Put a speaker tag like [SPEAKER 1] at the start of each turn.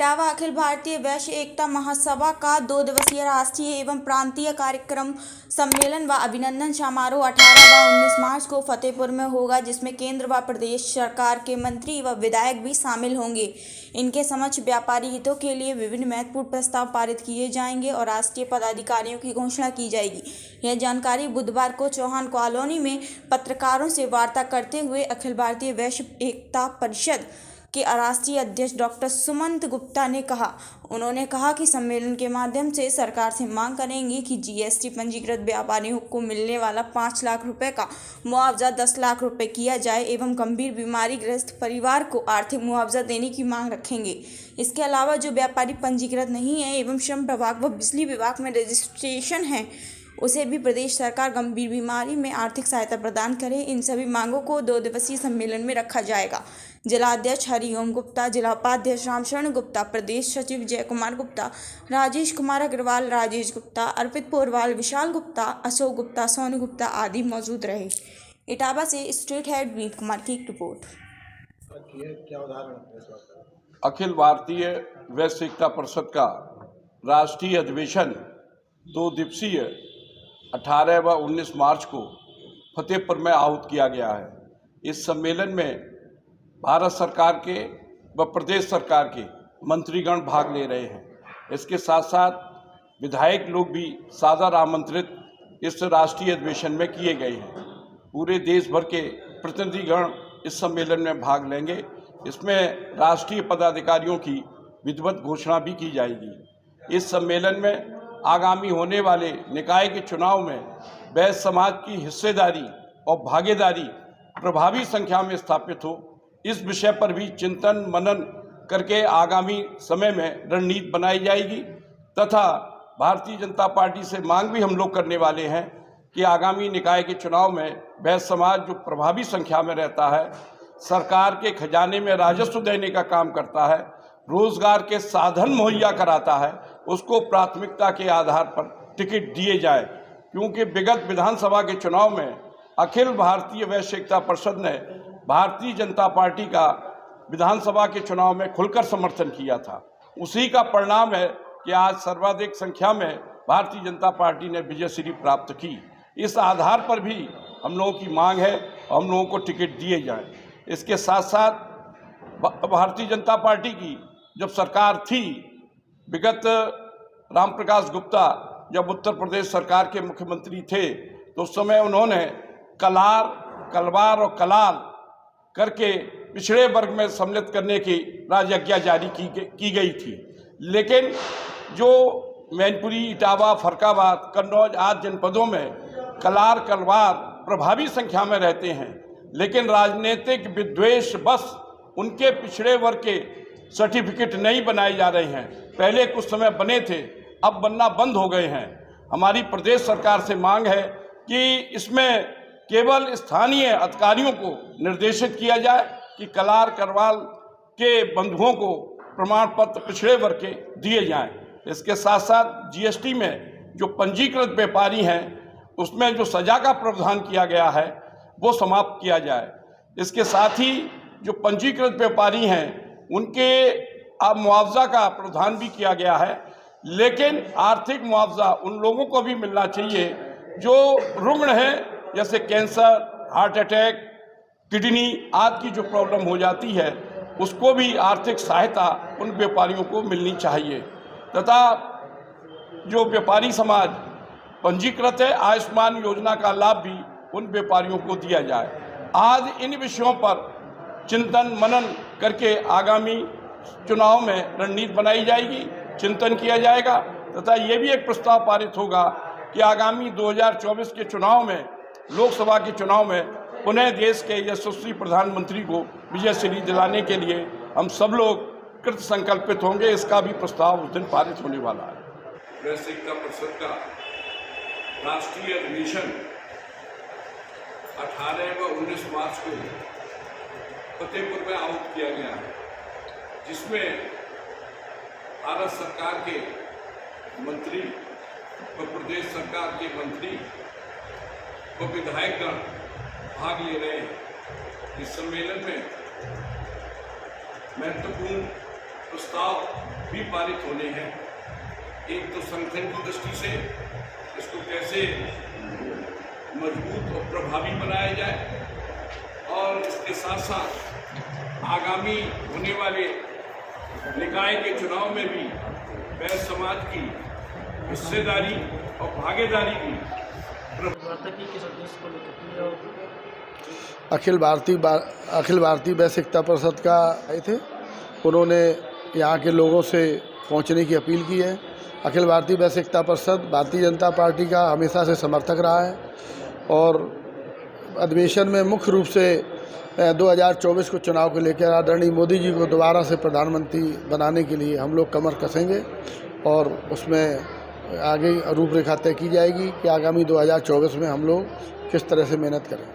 [SPEAKER 1] इटावा अखिल भारतीय वैश्य एकता महासभा का 2 दिवसीय राष्ट्रीय एवं प्रांतीय कार्यक्रम सम्मेलन व अभिनंदन समारोह 18 व 19 मार्च को फतेहपुर में होगा, जिसमें केंद्र व प्रदेश सरकार के मंत्री व विधायक भी शामिल होंगे। इनके समक्ष व्यापारी हितों के लिए विभिन्न महत्वपूर्ण प्रस्ताव पारित किए जाएंगे और राष्ट्रीय पदाधिकारियों की घोषणा की जाएगी। यह जानकारी बुधवार को चौहान कॉलोनी में पत्रकारों से वार्ता करते हुए अखिल भारतीय वैश्य एकता परिषद के राष्ट्रीय अध्यक्ष डॉक्टर सुमंत गुप्ता ने कहा। उन्होंने कहा कि सम्मेलन के माध्यम से सरकार से मांग करेंगे कि जीएसटी पंजीकृत व्यापारियों को मिलने वाला 5 लाख रुपए का मुआवजा 10 लाख रुपए किया जाए एवं गंभीर बीमारी ग्रस्त परिवार को आर्थिक मुआवजा देने की मांग रखेंगे। इसके अलावा जो व्यापारी पंजीकृत नहीं है एवं श्रम विभाग व बिजली विभाग में रजिस्ट्रेशन है, उसे भी प्रदेश सरकार गंभीर बीमारी में आर्थिक सहायता प्रदान करे। इन सभी मांगों को 2 दिवसीय सम्मेलन में रखा जाएगा। जिलाध्यक्ष हरिओम गुप्ता, जिला उपाध्यक्ष रामशरण गुप्ता, प्रदेश सचिव जय कुमार गुप्ता, राजेश कुमार अग्रवाल, राजेश गुप्ता, अर्पित पोरवाल, विशाल गुप्ता, अशोक गुप्ता, सोनू गुप्ता आदि मौजूद रहे। इटावा से स्टेट हेड वीर कुमार की एक रिपोर्ट।
[SPEAKER 2] अखिल भारतीय वैश्य एकता परिषद का राष्ट्रीय अधिवेशन 2 दिवसीय 18 व 19 मार्च को फतेहपुर में आहूत किया गया है। इस सम्मेलन में भारत सरकार के व प्रदेश सरकार के मंत्रीगण भाग ले रहे हैं। इसके साथ साथ विधायक लोग भी सादर आमंत्रित इस राष्ट्रीय अधिवेशन में किए गए हैं। पूरे देश भर के प्रतिनिधिगण इस सम्मेलन में भाग लेंगे। इसमें राष्ट्रीय पदाधिकारियों की विधिवत घोषणा भी की जाएगी। इस सम्मेलन में आगामी होने वाले निकाय के चुनाव में वैश्य समाज की हिस्सेदारी और भागीदारी प्रभावी संख्या में स्थापित हो, इस विषय पर भी चिंतन मनन करके आगामी समय में रणनीति बनाई जाएगी। तथा भारतीय जनता पार्टी से मांग भी हम लोग करने वाले हैं कि आगामी निकाय के चुनाव में वैश्य समाज जो प्रभावी संख्या में रहता है, सरकार के खजाने में राजस्व देने का काम करता है, रोजगार के साधन मुहैया कराता है, उसको प्राथमिकता के आधार पर टिकट दिए जाए। क्योंकि विगत विधानसभा के चुनाव में अखिल भारतीय वैश्य एकता परिषद ने भारतीय जनता पार्टी का विधानसभा के चुनाव में खुलकर समर्थन किया था। उसी का परिणाम है कि आज सर्वाधिक संख्या में भारतीय जनता पार्टी ने विजयश्री प्राप्त की। इस आधार पर भी हम लोगों की मांग है, हम लोगों को टिकट दिए जाएं। इसके साथ साथ भारतीय जनता पार्टी की जब सरकार थी, विगत राम प्रकाश गुप्ता जब उत्तर प्रदेश सरकार के मुख्यमंत्री थे, तो उस समय उन्होंने कलार, कलवार और कलाल करके पिछड़े वर्ग में सम्मिलित करने की राजआज्ञा जारी की गई थी। लेकिन जो मैनपुरी, इटावा, फरकाबाद, कन्नौज आदि जनपदों में कलार, कलवार प्रभावी संख्या में रहते हैं, लेकिन राजनीतिक विद्वेष बस उनके पिछड़े वर्ग के सर्टिफिकेट नहीं बनाए जा रहे हैं। पहले कुछ समय बने थे, अब बनना बंद हो गए हैं। हमारी प्रदेश सरकार से मांग है कि इसमें केवल स्थानीय अधिकारियों को निर्देशित किया जाए कि कलार, करवाल के बंधुओं को प्रमाण पत्र पिछड़े वर्ग के दिए जाएं। इसके साथ साथ जीएसटी में जो पंजीकृत व्यापारी हैं, उसमें जो सजा का प्रावधान किया गया है वो समाप्त किया जाए। इसके साथ ही जो पंजीकृत व्यापारी हैं उनके अब मुआवजा का प्रावधान भी किया गया है, लेकिन आर्थिक मुआवजा उन लोगों को भी मिलना चाहिए जो रुग्ण हैं, जैसे कैंसर, हार्ट अटैक, किडनी आदि की जो प्रॉब्लम हो जाती है, उसको भी आर्थिक सहायता उन व्यापारियों को मिलनी चाहिए। तथा जो व्यापारी समाज पंजीकृत है, आयुष्मान योजना का लाभ भी उन व्यापारियों को दिया जाए। आज इन विषयों पर चिंतन मनन करके आगामी चुनाव में रणनीति बनाई जाएगी, चिंतन किया जाएगा। तथा ये भी एक प्रस्ताव पारित होगा कि आगामी 2024 के चुनाव में, लोकसभा के चुनाव में पुनः देश के यशस्वी प्रधानमंत्री को विजयश्री दिलाने के लिए हम सब लोग कृत संकल्पित होंगे। इसका भी प्रस्ताव उस दिन पारित होने वाला है।
[SPEAKER 3] वैश्य एकता परिषद का राष्ट्रीय अधिवेशन 18 व 19 मार्च को फतेहपुर में आहूत किया गया है, जिसमें भारत सरकार के मंत्री व प्रदेश सरकार के मंत्री व विधायकगण भाग ले रहे हैं। इस सम्मेलन में महत्वपूर्ण प्रस्ताव भी पारित होने हैं। एक तो संगठन की दृष्टि से इसको कैसे मजबूत और प्रभावी बनाया जाए, और इसके साथ साथ आगामी होने वाले निकाय के चुनाव में भी वैश्य समाज की हिस्सेदारी और भागीदारी की
[SPEAKER 4] अखिल भारतीय वैश्य एकता परिषद का आए थे। उन्होंने यहाँ के लोगों से पहुँचने की अपील की है। अखिल भारतीय वैश्य एकता परिषद भारतीय जनता पार्टी का हमेशा से समर्थक रहा है और अधिवेशन में मुख्य रूप से 2024 को चुनाव को लेकर आदरणीय मोदी जी को दोबारा से प्रधानमंत्री बनाने के लिए हम लोग कमर कसेंगे और उसमें आगे रूपरेखा तय की जाएगी कि आगामी 2024 में हम लोग किस तरह से मेहनत करें।